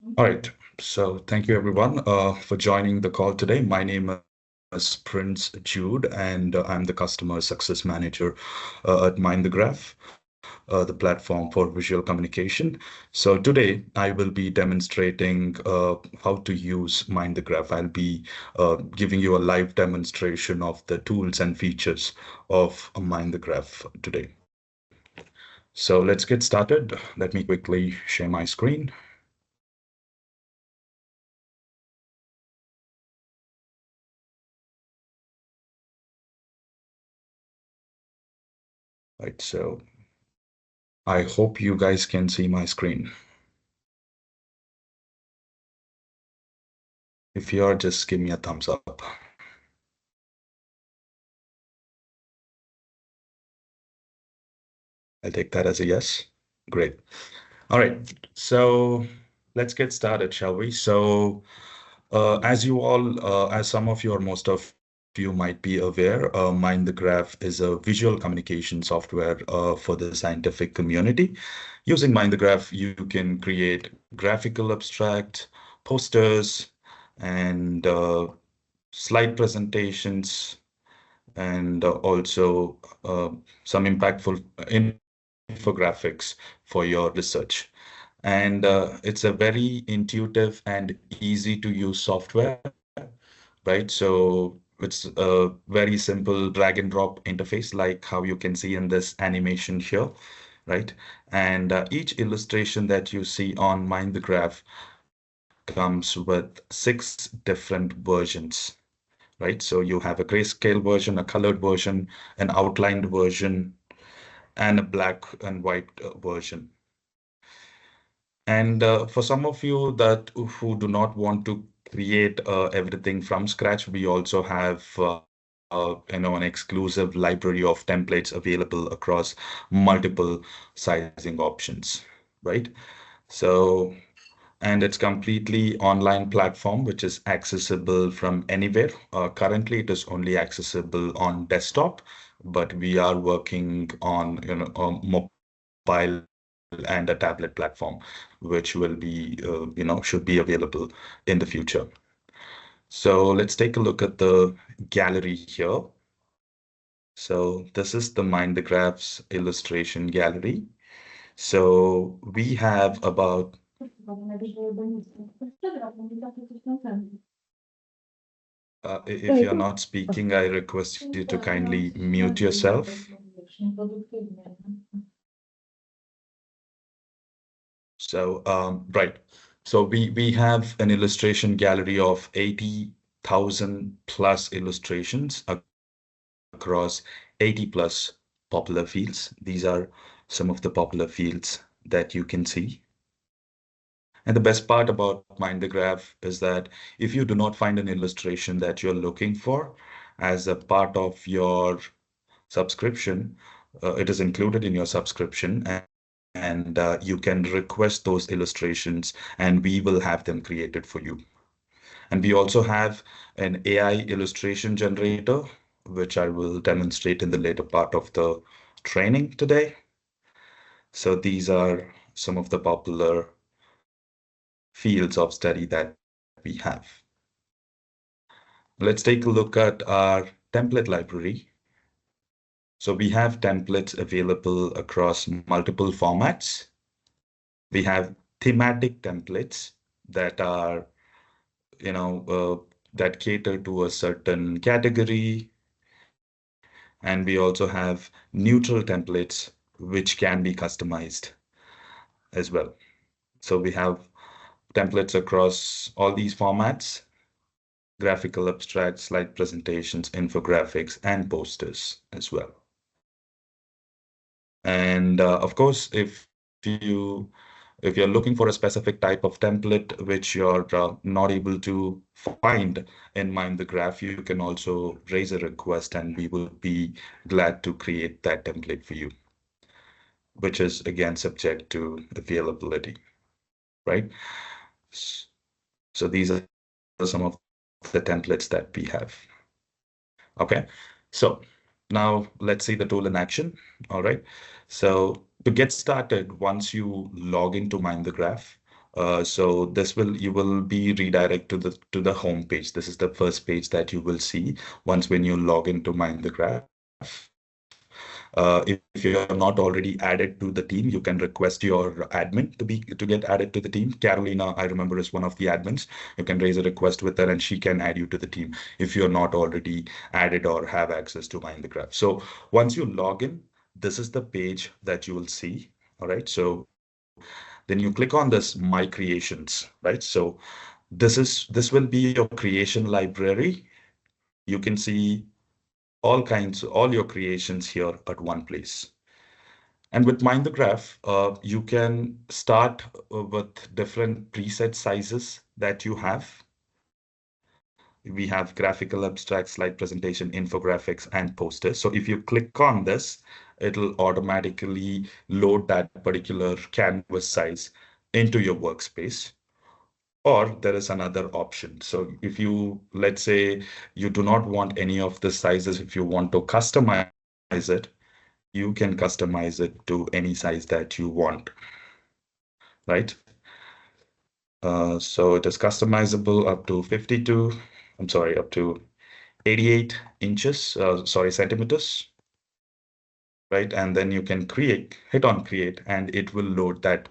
All right. So thank you everyone for joining the call today. My name is Prince Jude, and I'm the customer success manager at Mind the Graph, the platform for visual communication. So today I will be demonstrating how to use Mind the Graph. I'll be giving you a live demonstration of the tools and features of Mind the Graph today. So let's get started. Let me quickly share my screen. Right, so I hope you guys can see my screen. If you are, just give me a thumbs up. I'll take that as a yes. Great. All right, so let's get started, shall we? So as you all, as some of you or most of you might be aware, Mind the Graph is a visual communication software for the scientific community. Using Mind the Graph, you can create graphical abstract, posters, and slide presentations, and also some impactful infographics for your research. And it's a very intuitive and easy to use software, right? So it's a very simple drag and drop interface, like how you can see in this animation here, right? And each illustration that you see on Mind the Graph comes with 6 different versions, right? So you have a grayscale version, a colored version, an outlined version, and a black and white version. And for some of you that who do not want to create everything from scratch, we also have an exclusive library of templates available across multiple sizing options, right? So, and it's completely online platform, which is accessible from anywhere. Currently, it is only accessible on desktop, but we are working on a mobile and a tablet platform, which will be should be available in the future. So let's take a look at the gallery here. So this is the Mind the Graphs illustration gallery. So we have about if you're not speaking, I request you to kindly mute yourself. So, right. So we have an illustration gallery of 80,000 plus illustrations across 80 plus popular fields. These are some of the popular fields that you can see. And the best part about Mind the Graph is that if you do not find an illustration that you're looking for as a part of your subscription, it is included in your subscription, and you can request those illustrations and we will have them created for you. And we also have an AI illustration generator, which I will demonstrate in the later part of the training today. So these are some of the popular fields of study that we have. Let's take a look at our template library. So we have templates available across multiple formats. We have thematic templates that are, that cater to a certain category. And we also have neutral templates, which can be customized as well. So we have templates across all these formats: graphical abstracts, slide presentations, infographics, and posters as well. And of course, if you're looking for a specific type of template which you're not able to find in Mind the Graph, you can also raise a request and we will be glad to create that template for you, which is again subject to availability, right? So these are some of the templates that we have. Okay, so now let's see the tool in action. All right, so to get started, once you log into Mind the Graph, So this you will be redirected to the home page. This is the first page that you will see once when you log into Mind the Graph. If you're not already added to the team, you can request your admin to get added to the team. Carolina, I remember, is one of the admins. You can raise a request with her and she can add you to the team if you're not already added or have access to Mind the Graph. So once you log in, this is the page that you will see. All right. So then you click on this My Creations, right? So this will be your creation library. You can see all your creations here at one place. And with Mind the Graph, you can start with different preset sizes that you have. We have graphical abstract, slide presentation, infographics, and posters. So if you click on this, it'll automatically load that particular canvas size into your workspace. Or there is another option. So if you, let's say you do not want any of the sizes, if you want to customize it, you can customize it to any size that you want, right? So it is customizable up to 88 inches, centimeters, right? And then you can hit on create, and it will load that,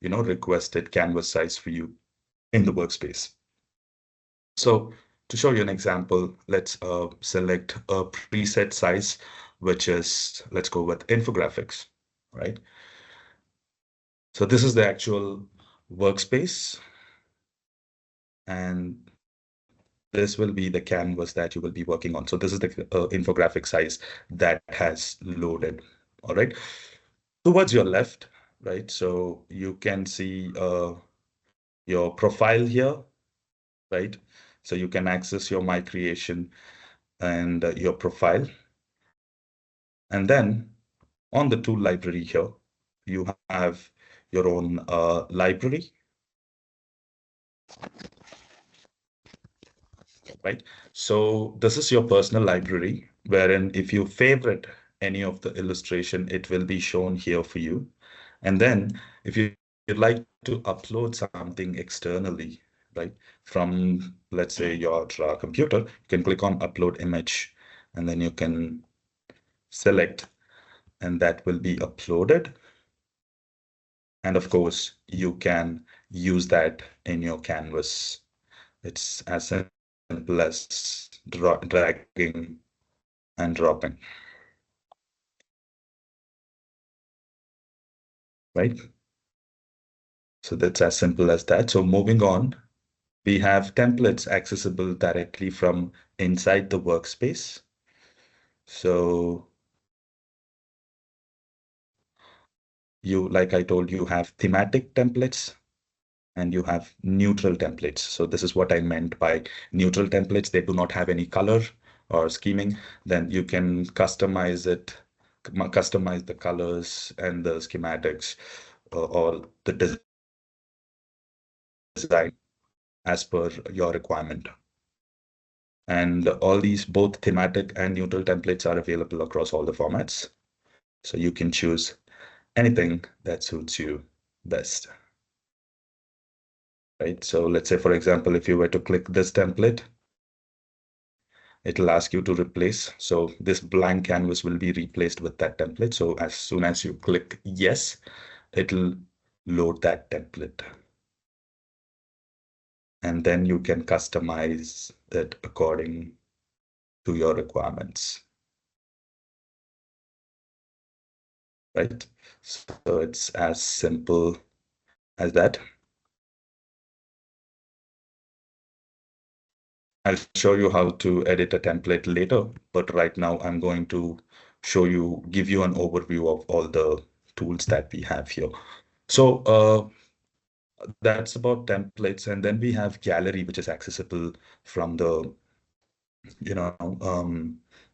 requested canvas size for you in the workspace. So to show you an example, let's select a preset size, which is, let's go with infographics, right? So this is the actual workspace, and this will be the canvas that you will be working on. So this is the infographic size that has loaded. All right. Towards your left, right? So you can see your profile here, right? So you can access your My Creation and your profile. And then on the tool library here, you have your own library, right? So this is your personal library, wherein if you favorite any of the illustration, it will be shown here for you. And then if you'd like to upload something externally, right, from, let's say, your computer, you can click on Upload Image, and then you can select, and that will be uploaded. And of course, you can use that in your canvas. It's as simple as dragging and dropping, right? So that's as simple as that. So moving on, we have templates accessible directly from inside the workspace. So like I told you, have thematic templates and you have neutral templates. So this is what I meant by neutral templates. They do not have any color or scheming. Then you can customize the colors and the schematics or the design as per your requirement. And all these, both thematic and neutral templates, are available across all the formats. So you can choose anything that suits you best. Right? So let's say, for example, if you were to click this template, it'll ask you to replace. So this blank canvas will be replaced with that template. So as soon as you click yes, it'll load that template. And then you can customize it according to your requirements. Right? So it's as simple as that. I'll show you how to edit a template later, but right now I'm going to give you an overview of all the tools that we have here. So that's about templates. And then we have gallery, which is accessible from the,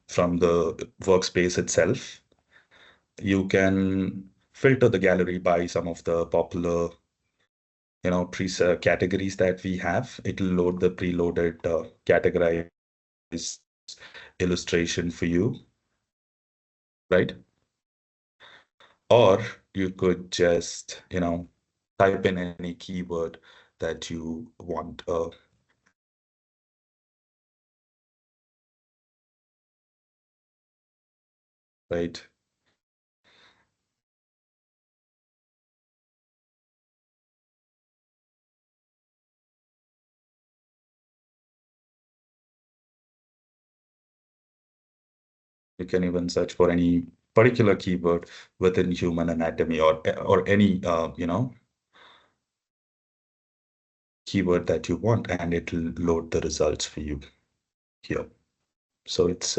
from the workspace itself. You can filter the gallery by some of the popular, categories that we have. It'll load the preloaded categorized illustration for you, right? Or you could just, type in any keyword that you want. Right. You can even search for any particular keyword within human anatomy or any keyword that you want, and it will load the results for you here. So it's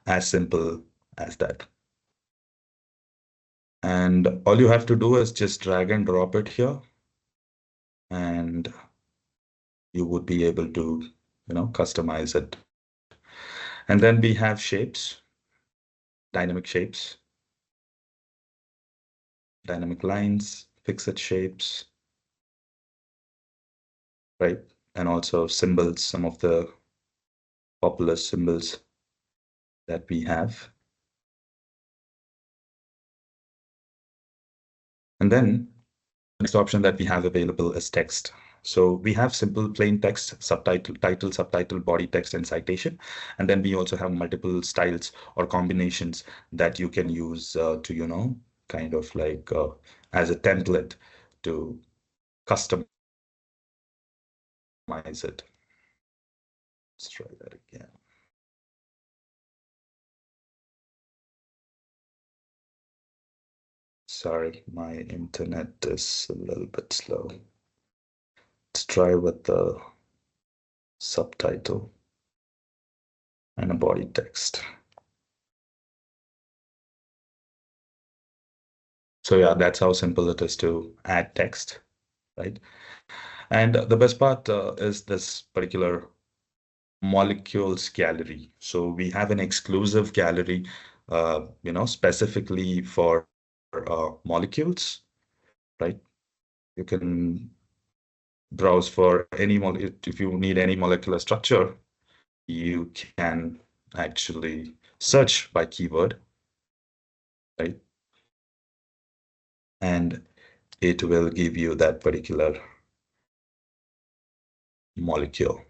as simple as that. And all you have to do is just drag and drop it here, and you would be able to, customize it. And then we have shapes, dynamic shapes, dynamic lines, fixed shapes, right? And also symbols, some of the popular symbols that we have. And then the next option that we have available is text. So we have simple plain text, subtitle, title, subtitle, body text, and citation. And then we also have multiple styles or combinations that you can use to, kind of like as a template to customize it. Let's try that again. Sorry, my internet is a little bit slow. Let's try with the subtitle and a body text. So yeah, that's how simple it is to add text, right? And the best part is this particular molecules gallery. So we have an exclusive gallery, specifically for molecules, right? You can browse for any if you need any molecular structure, you can actually search by keyword, right? And it will give you that particular molecule.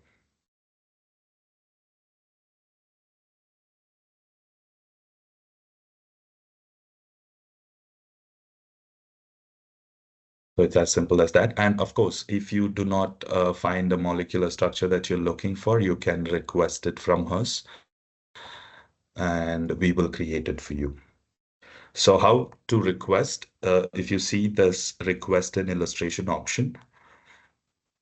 So it's as simple as that. And of course, if you do not find the molecular structure that you're looking for, you can request it from us and we will create it for you. So how to request, if you see this request an illustration option.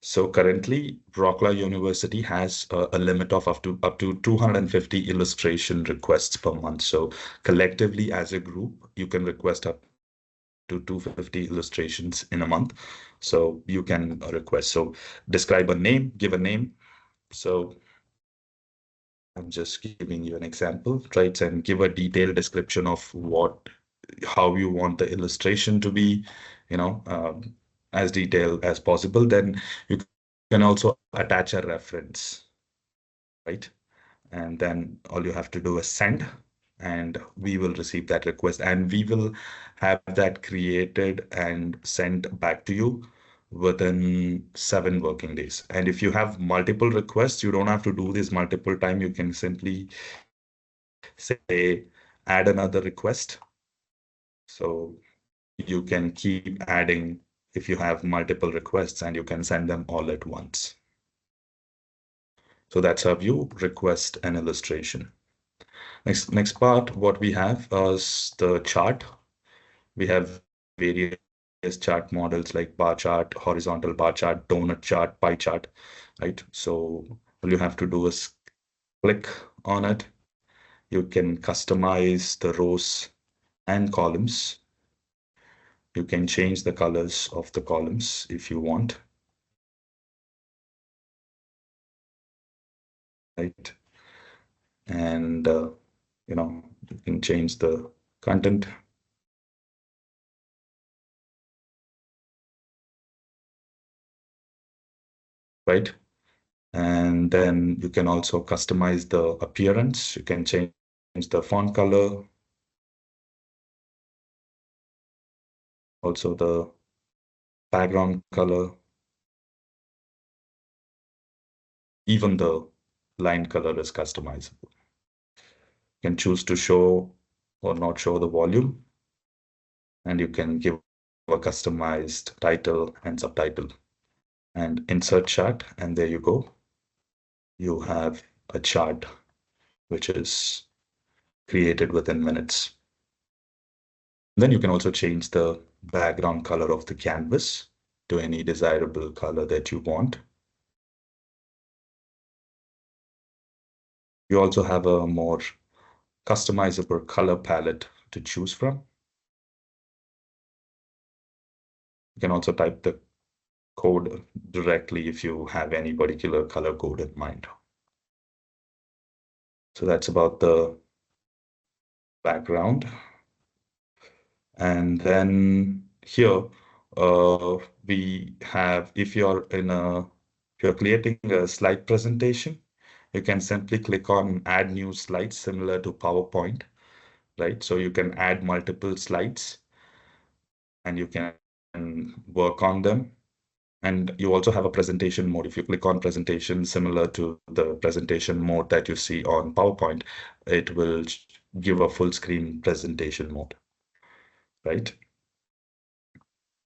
So currently, Rockla University has a limit of up to 250 illustration requests per month. So collectively as a group, you can request up to 250 illustrations in a month. So you can request. So describe a name, give a name. So I'm just giving you an example, right? And give a detailed description of how you want the illustration to be, as detailed as possible. Then you can also attach a reference, right? And then all you have to do is send, and we will receive that request and we will have that created and sent back to you within 7 working days. And if you have multiple requests, you don't have to do this multiple time. You can simply say, add another request. So you can keep adding if you have multiple requests and you can send them all at once. So that's how you request an illustration. Next part, what we have is the chart. We have various chart models like bar chart, horizontal bar chart, donut chart, pie chart, right? So all you have to do is click on it. You can customize the rows and columns. You can change the colors of the columns if you want, right? And, you can change the content. Right? And then you can also customize the appearance. You can change the font color, also the background color, even the line color is customizable. You can choose to show or not show the volume, and you can give a customized title and subtitle and insert chart, and there you go. You have a chart which is created within minutes. Then you can also change the background color of the canvas to any desirable color that you want. You also have a more customizable color palette to choose from. You can also type the code directly if you have any particular color code in mind. So that's about the background. And then here we have, if you're creating a slide presentation, you can simply click on add new slides similar to PowerPoint, right? So you can add multiple slides and you can work on them. And you also have a presentation mode. If you click on presentation, similar to the presentation mode that you see on PowerPoint, it will give a full screen presentation mode, right?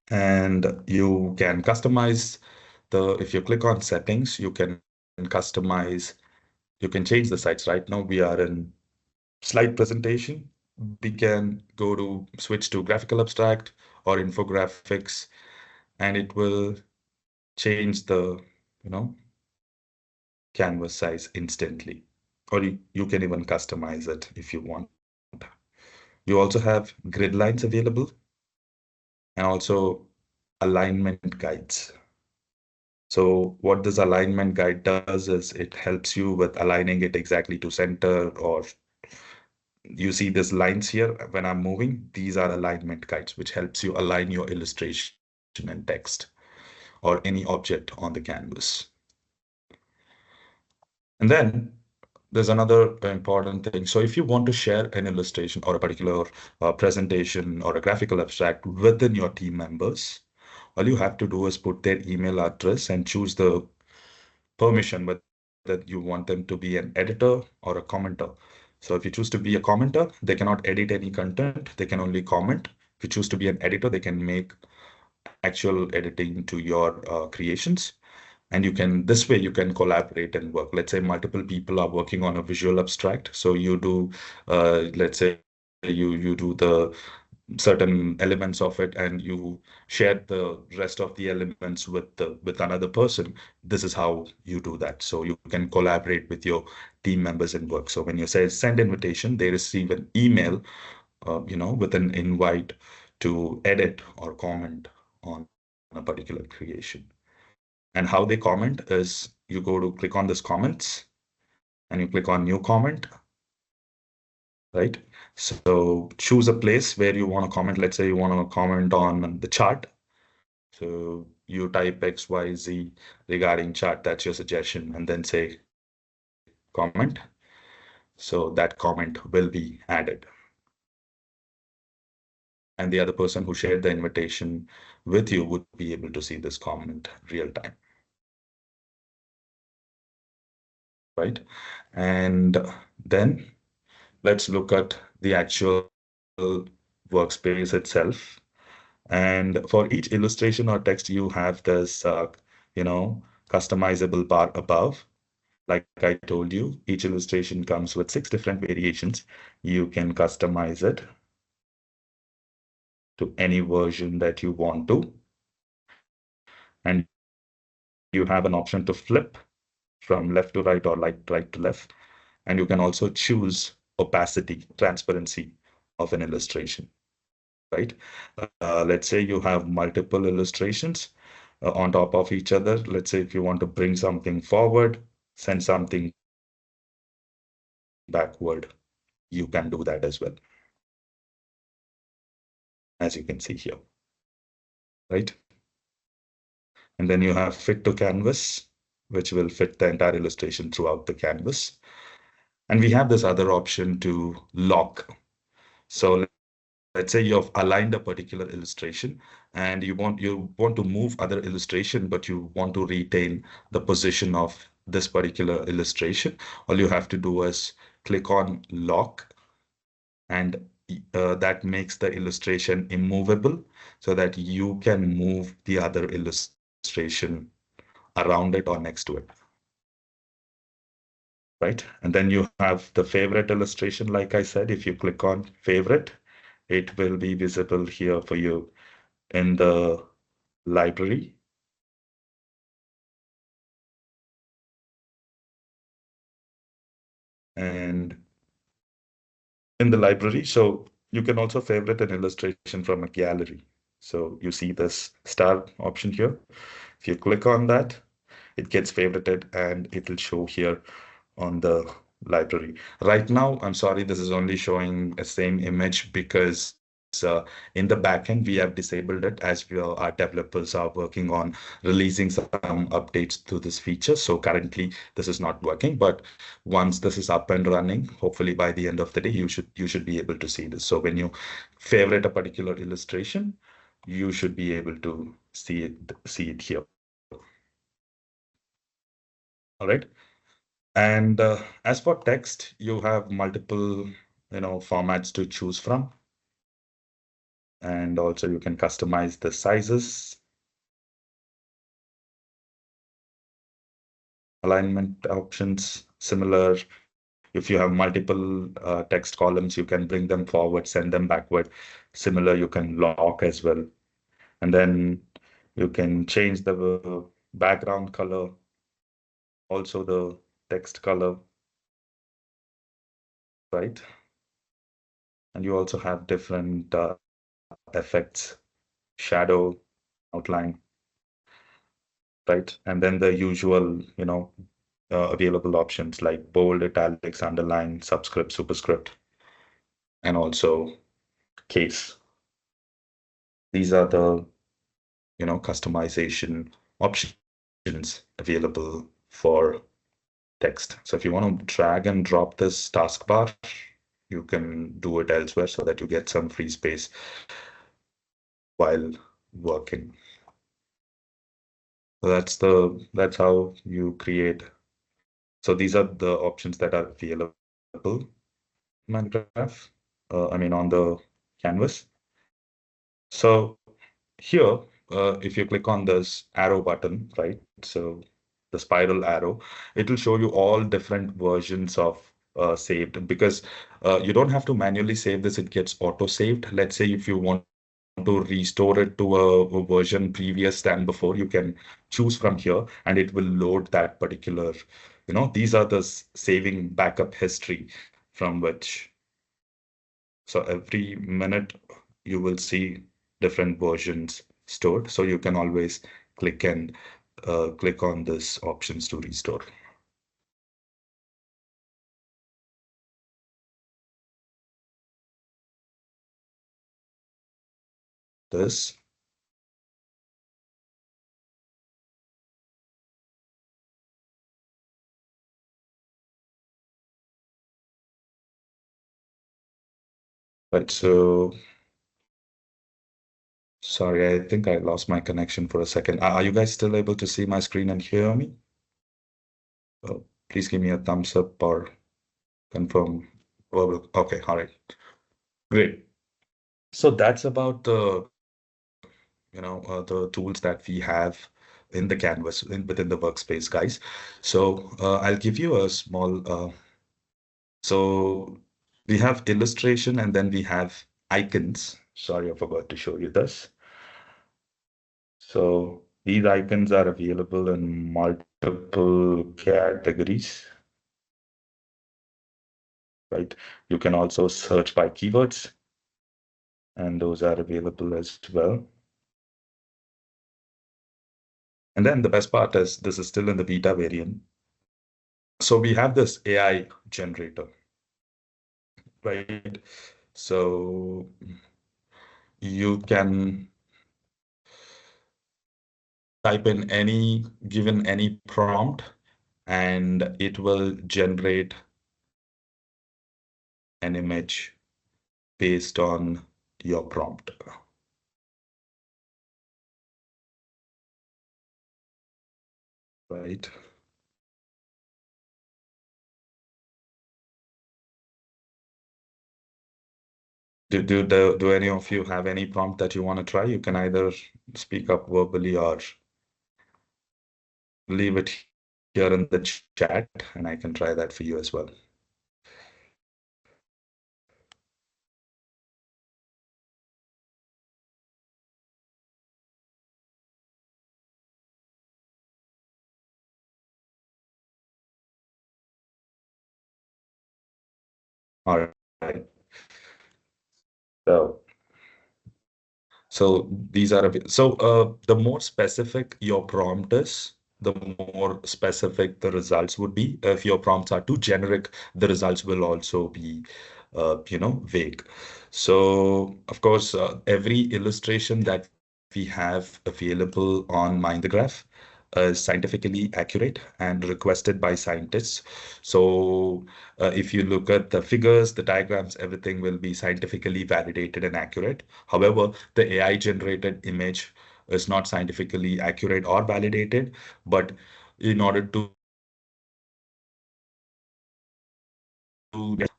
And you can customize if you click on settings, you can customize, you can change the sites. Right now we are in slide presentation. We can go to switch to graphical abstract or infographics, and it will change the, canvas size instantly, or you can even customize it if you want. You also have grid lines available and also alignment guides. So what this alignment guide does is it helps you with aligning it exactly to center, or you see these lines here when I'm moving, these are alignment guides, which helps you align your illustration and text or any object on the canvas. And then there's another important thing. So if you want to share an illustration or a particular presentation or a graphical abstract within your team members, all you have to do is put their email address and choose the permission whether you want them to be an editor or a commenter. So if you choose to be a commenter, they cannot edit any content, they can only comment. If you choose to be an editor, they can make actual editing to your creations. And this way you can collaborate and work. Let's say multiple people are working on a visual abstract. So you do, let's say you do the certain elements of it and you share the rest of the elements with another person. This is how you do that. So you can collaborate with your team members and work. So when you say send invitation, they receive an email, with an invite to edit or comment on a particular creation. And how they comment is you go to click on this comments and you click on new comment, right? So choose a place where you want to comment. Let's say you want to comment on the chart. So you type X, Y, Z regarding chart, that's your suggestion, and then say comment. So that comment will be added. And the other person who shared the invitation with you would be able to see this comment real time. Right? And then let's look at the actual workspace itself. And for each illustration or text, you have this, customizable bar above. Like I told you, each illustration comes with 6 different variations. You can customize it to any version that you want to. And you have an option to flip from left to right or right to left. And you can also choose opacity, transparency of an illustration, right? Let's say you have multiple illustrations on top of each other. Let's say if you want to bring something forward, send something backward, you can do that as well, as you can see here, right? And then you have fit to canvas, which will fit the entire illustration throughout the canvas. And we have this other option to lock. So let's say you've aligned a particular illustration and you want to move other illustration, but you want to retain the position of this particular illustration. All you have to do is click on lock, and that makes the illustration immovable so that you can move the other illustration around it or next to it. Right? And then you have the favorite illustration. Like I said, if you click on favorite, it will be visible here for you in the library. And in the library, so you can also favorite an illustration from a gallery. So you see this star option here. If you click on that, it gets favorited and it will show here on the library. Right now, I'm sorry, this is only showing the same image because in the backend, we have disabled it as our developers are working on releasing some updates to this feature. So currently, this is not working. But once this is up and running, hopefully by the end of the day, you should be able to see this. So when you favorite a particular illustration, you should be able to see it here. All right. And as for text, you have multiple, formats to choose from. And also you can customize the sizes. Alignment options, similar. If you have multiple text columns, you can bring them forward, send them backward. Similar, you can lock as well. And then you can change the background color, also the text color, right? And you also have different effects, shadow, outline, right? And then the usual, available options like bold, italics, underline, subscript, superscript, and also case. These are the, customization options available for text. So if you want to drag and drop this taskbar, you can do it elsewhere so that you get some free space while working. So that's how you create. So these are the options that are available in graph. On the canvas. So here, if you click on this arrow button, right? So the spiral arrow, it will show you all different versions of saved, because you don't have to manually save this. It gets auto saved. Let's say if you want to restore it to a version previous than before, you can choose from here and it will load that particular, these are the saving backup history from which. So every minute you will see different versions stored. So you can always click on this options to restore. This. Right, so sorry, I think I lost my connection for a second. Are you guys still able to see my screen and hear me? Please give me a thumbs up or confirm. Okay, all right. Great. So that's about the the tools that we have in the canvas within the workspace, guys. So I'll give you a small. So we have illustration and then we have icons. Sorry, I forgot to show you this. So these icons are available in multiple categories, right? You can also search by keywords, and those are available as well. And then the best part is this is still in the beta variant. So we have this AI generator, right? So you can type in given any prompt, and it will generate an image based on your prompt. Right. Do any of you have any prompt that you want to try? You can either speak up verbally or leave it here in the chat, and I can try that for you as well. All right. So these are the more specific your prompt is, the more specific the results would be. If your prompts are too generic, the results will also be, vague. So of course, every illustration that we have available on Mind the Graph is scientifically accurate and requested by scientists. So if you look at the figures, the diagrams, everything will be scientifically validated and accurate. However, the AI generated image is not scientifically accurate or validated, but in order to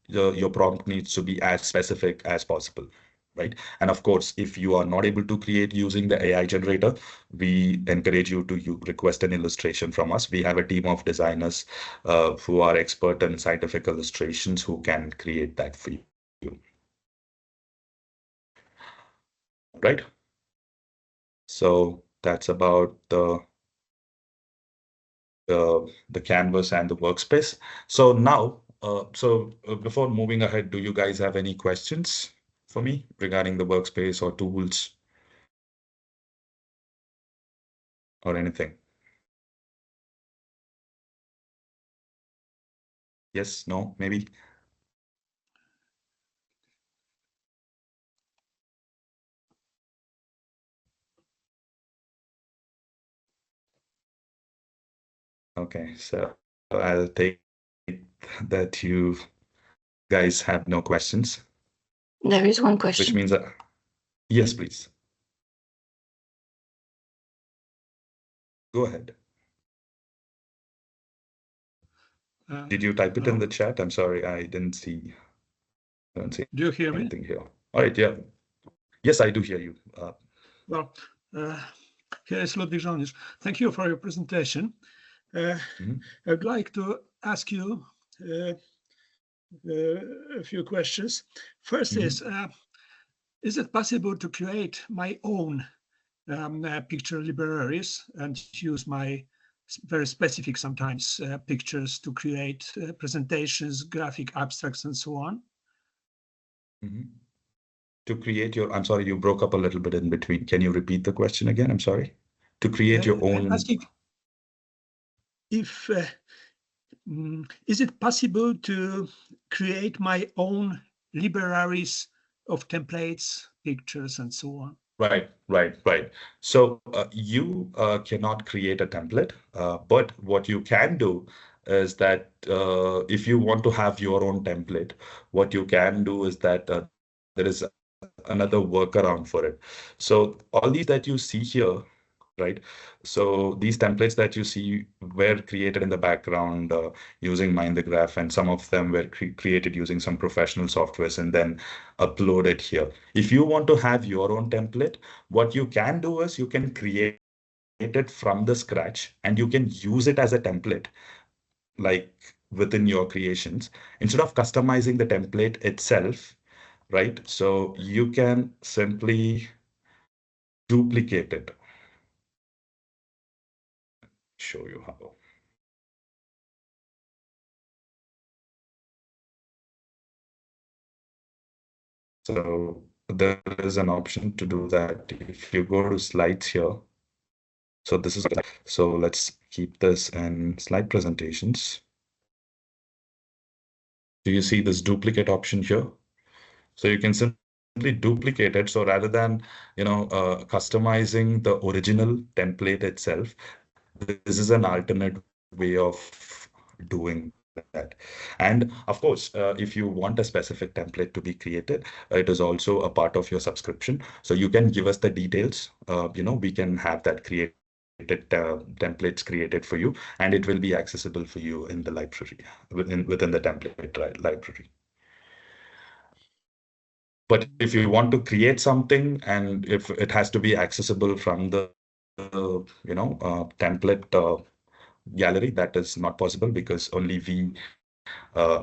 your prompt needs to be as specific as possible, right? And of course, if you are not able to create using the AI generator, we encourage you to request an illustration from us. We have a team of designers who are expert in scientific illustrations who can create that for you. Right? So that's about the canvas and the workspace. So now, before moving ahead, do you guys have any questions for me regarding the workspace or tools or anything? Yes, no, maybe? Okay, so I'll take that you guys have no questions. There is one question. Which means that, yes, please. Go ahead. Did you type it in the chat? I'm sorry, I didn't see. Do you hear anything me? Here. All right, yeah. Yes, I do hear you. Well, here is Ludwig Żołnierz. Thank you for your presentation. I'd like to ask you a few questions. First is it possible to create my own picture libraries and use my very specific sometimes pictures to create presentations, graphic abstracts, and so on? To create your, I'm sorry, you broke up a little bit in between. Can you repeat the question again? I'm sorry. To create your own. I'm asking if is it possible to create my own libraries of templates, pictures, and so on? Right. So you cannot create a template, but what you can do is that if you want to have your own template, what you can do is that there is another workaround for it. So all these that you see here, right? So these templates that you see were created in the background using Mind the Graph, and some of them were created using some professional softwares and then uploaded here. If you want to have your own template, what you can do is you can create it from the scratch and you can use it as a template, like within your creations, instead of customizing the template itself, right? So you can simply duplicate it. Show you how. So there is an option to do that. If you go to slides here, so this is, so let's keep this in slide presentations. Do you see this duplicate option here? So you can simply duplicate it. So rather than, customizing the original template itself, this is an alternate way of doing that. And of course, if you want a specific template to be created, it is also a part of your subscription. So you can give us the details. We can have that created templates created for you, and it will be accessible for you in the library within the template library. But if you want to create something, and if it has to be accessible from the template gallery, that is not possible, because only we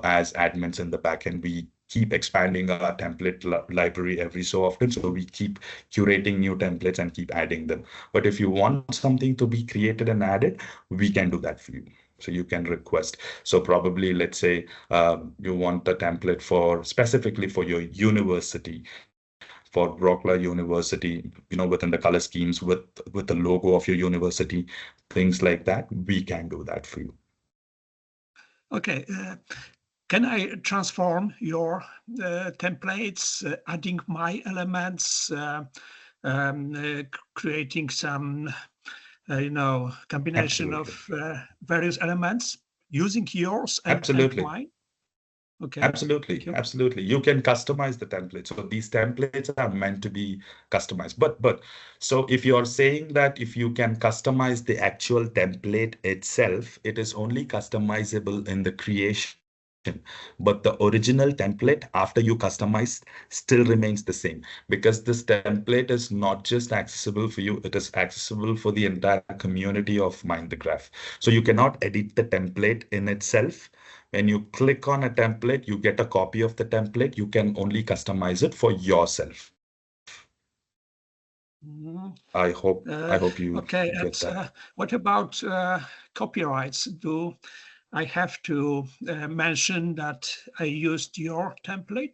as admins in the backend, we keep expanding our template library every so often. So we keep curating new templates and keep adding them. But if you want something to be created and added, we can do that for you. So you can request. So probably, let's say you want a template specifically for your university, for Wroclaw University, within the color schemes with the logo of your university, things like that, we can do that for you. Okay. Can I transform your templates, adding my elements, creating some, combination Absolutely. of various elements using yours and mine? Okay. Absolutely. You can customize the template. So these templates are meant to be customized. But so if you're saying that if you can customize the actual template itself, it is only customizable in the creation. But the original template, after you customize, still remains the same, because this template is not just accessible for you, it is accessible for the entire community of Mind the Graph. So you cannot edit the template in itself. When you click on a template, you get a copy of the template. You can only customize it for yourself. I hope you get that. What about copyrights? Do I have to mention that I used your template?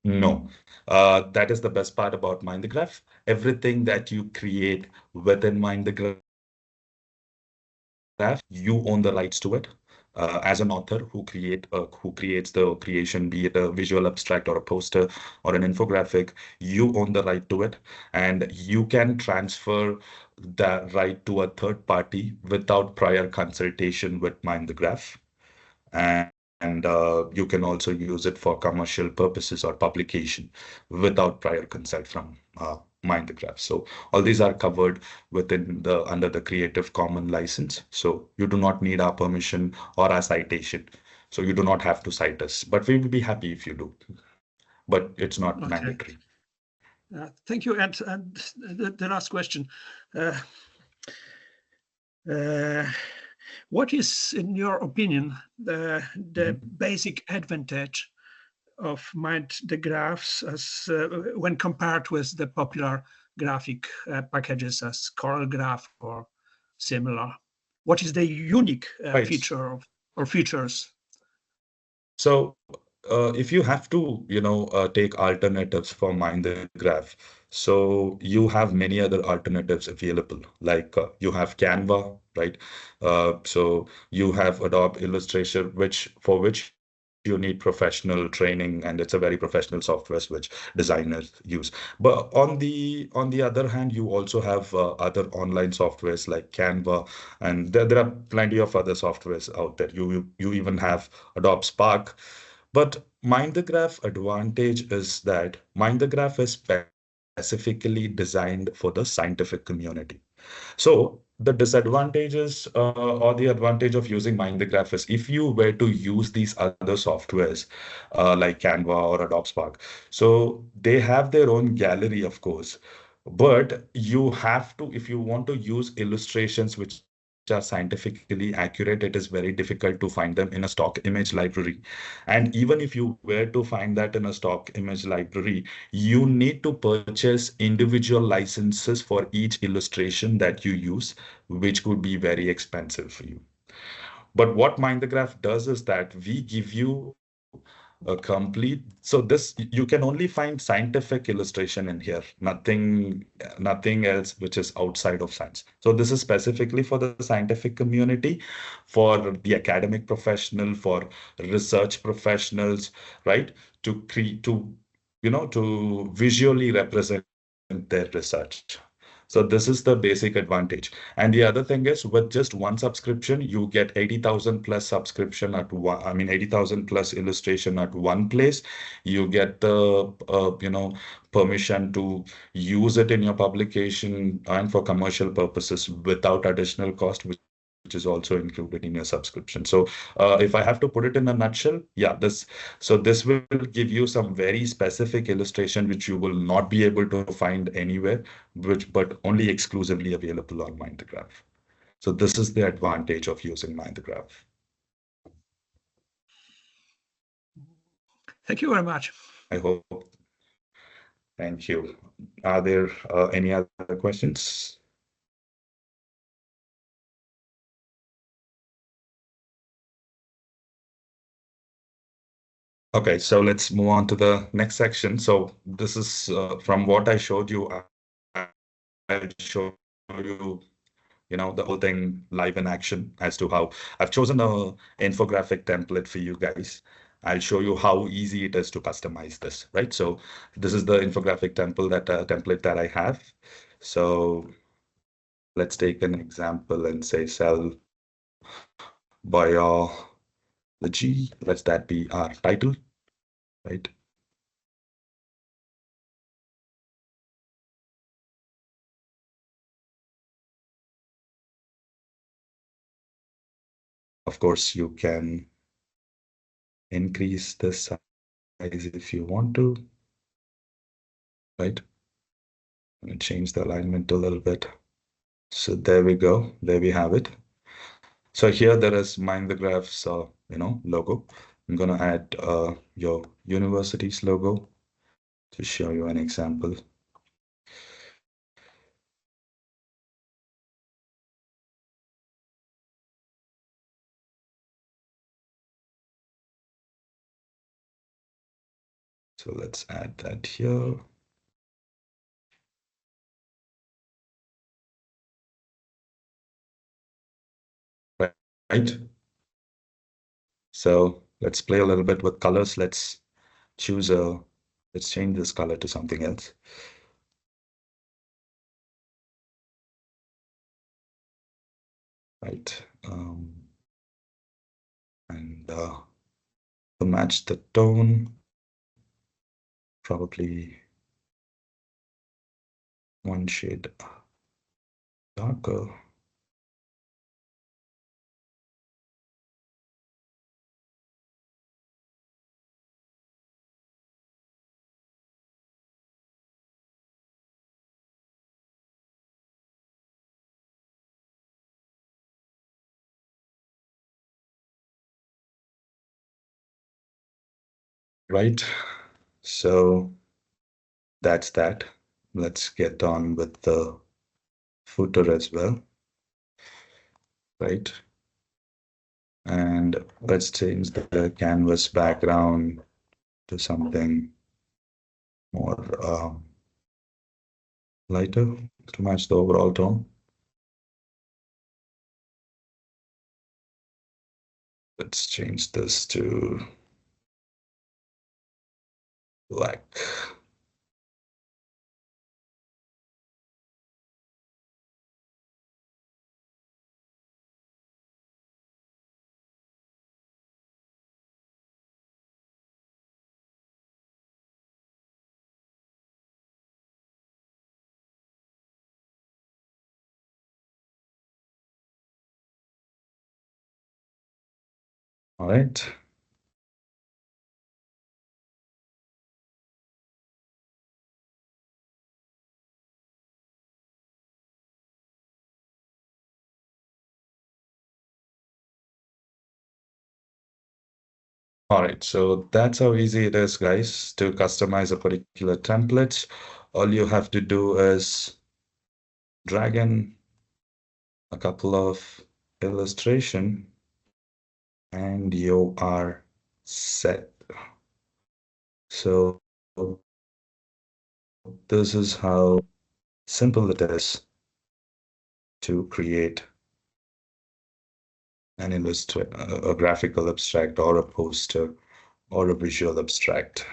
No, that is the best part about Mind the Graph. Everything that you create within Mind the Graph, you own the rights to it. As an author who creates the creation, be it a visual abstract or a poster or an infographic, you own the right to it, and you can transfer that right to a third party without prior consultation with Mind the Graph. And you can also use it for commercial purposes or publication without prior consent from Mind the Graph. So all these are covered under the Creative Commons license. So you do not need our permission or our citation. So you do not have to cite us, but we will be happy if you do. But it's not mandatory. Thank you. And the last question. What is, in your opinion, the basic advantage of Mind the Graphs as when compared with the popular graphic packages as CorelDRAW or similar? What is the unique feature or features? So if you have to, take alternatives for Mind the Graph, so you have many other alternatives available, like you have Canva, right? So you have Adobe Illustrator, for which you need professional training, and it's a very professional software which designers use. But on the other hand, you also have other online softwares like Canva, and there are plenty of other softwares out there. You even have Adobe Spark. But Mind the Graph advantage is that Mind the Graph is specifically designed for the scientific community. So the disadvantages or the advantage of using Mind the Graph is if you were to use these other softwares like Canva or Adobe Spark, so they have their own gallery, of course, but you have to, if you want to use illustrations which are scientifically accurate, it is very difficult to find them in a stock image library. And even if you were to find that in a stock image library, you need to purchase individual licenses for each illustration that you use, which could be very expensive for you. But what Mind the Graph does is that we give you a complete, so this, you can only find scientific illustration in here, nothing else which is outside of science. So this is specifically for the scientific community, for the academic professional, for research professionals, right? To visually represent their research. So this is the basic advantage. And the other thing is, with just one subscription, you get 80,000 plus subscription at one, 80,000 plus illustration at one place. You get the, permission to use it in your publication and for commercial purposes without additional cost, which is also included in your subscription. So if I have to put it in a nutshell, yeah, this will give you some very specific illustration which you will not be able to find anywhere, but only exclusively available on MindTheGraph. So this is the advantage of using MindTheGraph. Thank you very much. I hope. Thank you. Are there any other questions? Okay, so let's move on to the next section. So this is from what I showed you. I'll show you, the whole thing live in action as to how I've chosen a infographic template for you guys. I'll show you how easy it is to customize this, right? So this is the infographic template that I have. So let's take an example and say cell biology. Let that be our title, right? Of course, you can increase the size if you want to, right? I'm going to change the alignment a little bit. So there we go. There we have it. So here there is MindTheGraph's, logo. I'm going to add your university's logo to show you an example. So let's add that here. Right. So let's play a little bit with colors. Let's change this color to something else. Right. And to match the tone, probably one shade darker. Right. So that's that. Let's get on with the footer as well. Right. And let's change the canvas background to something more lighter to match the overall tone. Let's change this to black. All right. All right, so that's how easy it is, guys, to customize a particular template. All you have to do is drag in a couple of illustration and you are set. So this is how simple it is to create an a graphical abstract or a poster or a visual abstract.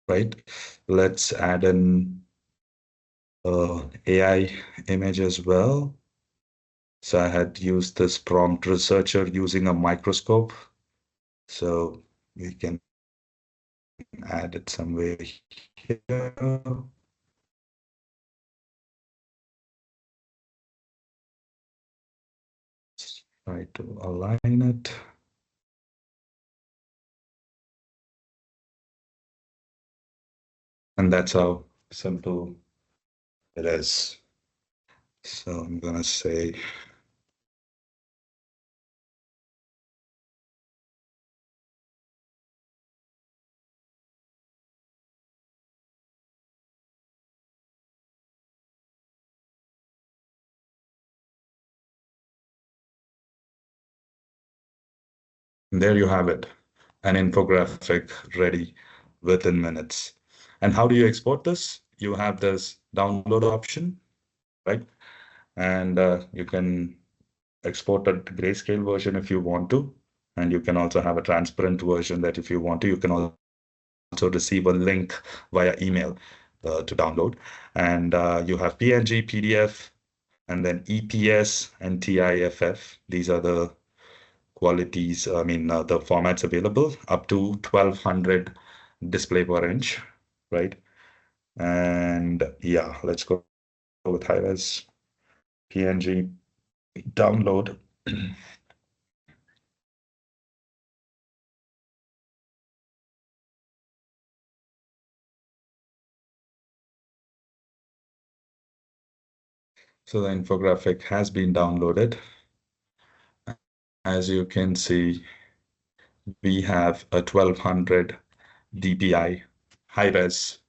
right? Let's add an AI image as well. So I had used this prompt researcher using a microscope. So we can add it somewhere here. Try to align it. And that's how simple it is. So I'm gonna say there you have it, an infographic ready within minutes. And how do you export this? You have this download option, right? And you can export a grayscale version if you want to. And you can also have a transparent version that if you want to, you can also receive a link via email to download. And you have PNG, PDF, and then EPS and TIFF. These are the qualities, the formats available, up to 1200 display per inch, right? And yeah, let's go with high-res PNG download. So the infographic has been downloaded. As you can see, we have a 1200 dpi high-res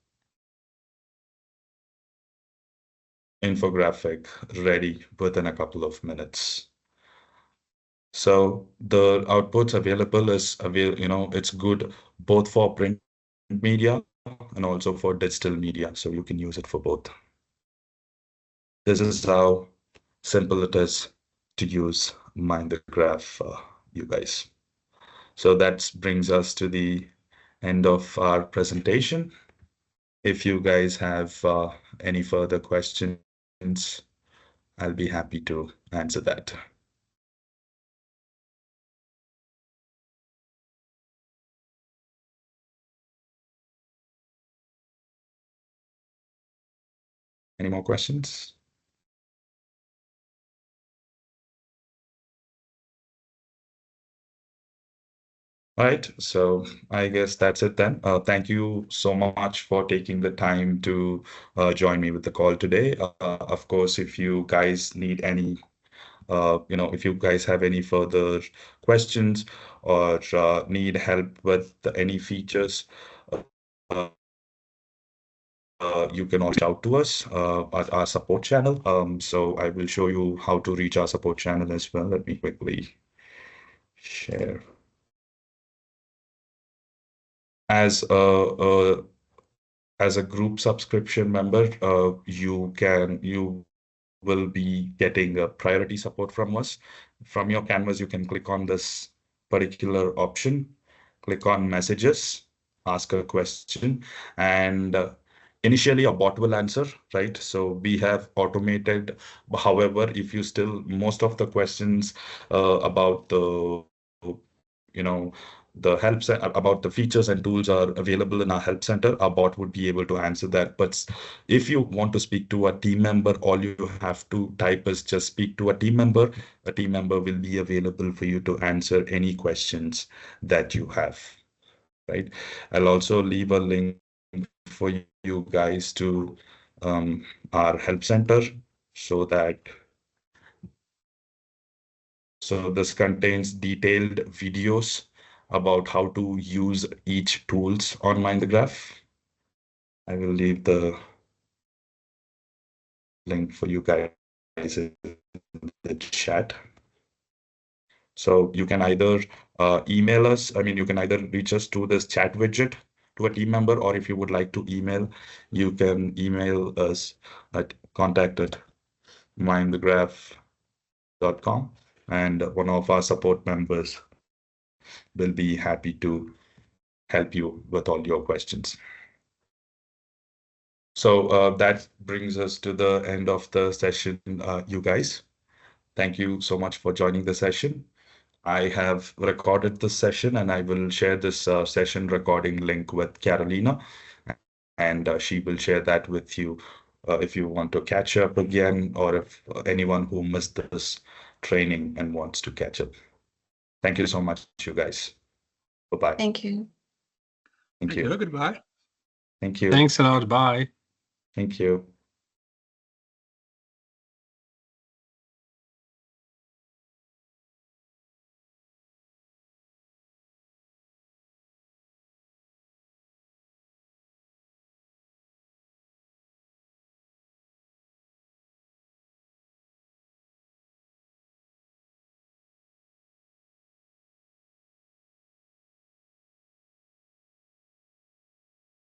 infographic ready within a couple of minutes. So the outputs available is it's good both for print media and also for digital media. So you can use it for both. This is how simple it is to use Mind the Graph, you guys. So that brings us to the end of our presentation. If you guys have any further questions, I'll be happy to answer that. Any more questions? All right, so I guess that's it then. Thank you so much for taking the time to join me with the call today. Of course, if you guys need any, if you guys have any further questions or need help with any features, you can reach out to us at our support channel. So I will show you how to reach our support channel as well. Let me quickly share. As a group subscription member, you will be getting a priority support from us. From your canvas, you can click on this particular option, click on messages, ask a question, and initially a bot will answer, right? So we have automated. However, if you still, most of the questions about the the help about the features and tools are available in our help center, our bot would be able to answer that. But if you want to speak to a team member, all you have to type is just speak to a team member. A team member will be available for you to answer any questions that you have, right? I'll also leave a link for you guys to our help center so this contains detailed videos about how to use each tools on Mind the Graph. I will leave the link for you guys in the chat. So you can either email us. You can either reach us to this chat widget to a team member, or if you would like to email, you can email us at contact@mindthegraph.com, and one of our support members will be happy to help you with all your questions. So that brings us to the end of the session, you guys. Thank you so much for joining the session. I have recorded this session and I will share this session recording link with Carolina, and she will share that with you if you want to catch up again, or if anyone who missed this training and wants to catch up. Thank you so much, you guys. Bye-bye. Thank you. Thank you. Goodbye. Thank you. Thanks a lot. Bye. Thank you.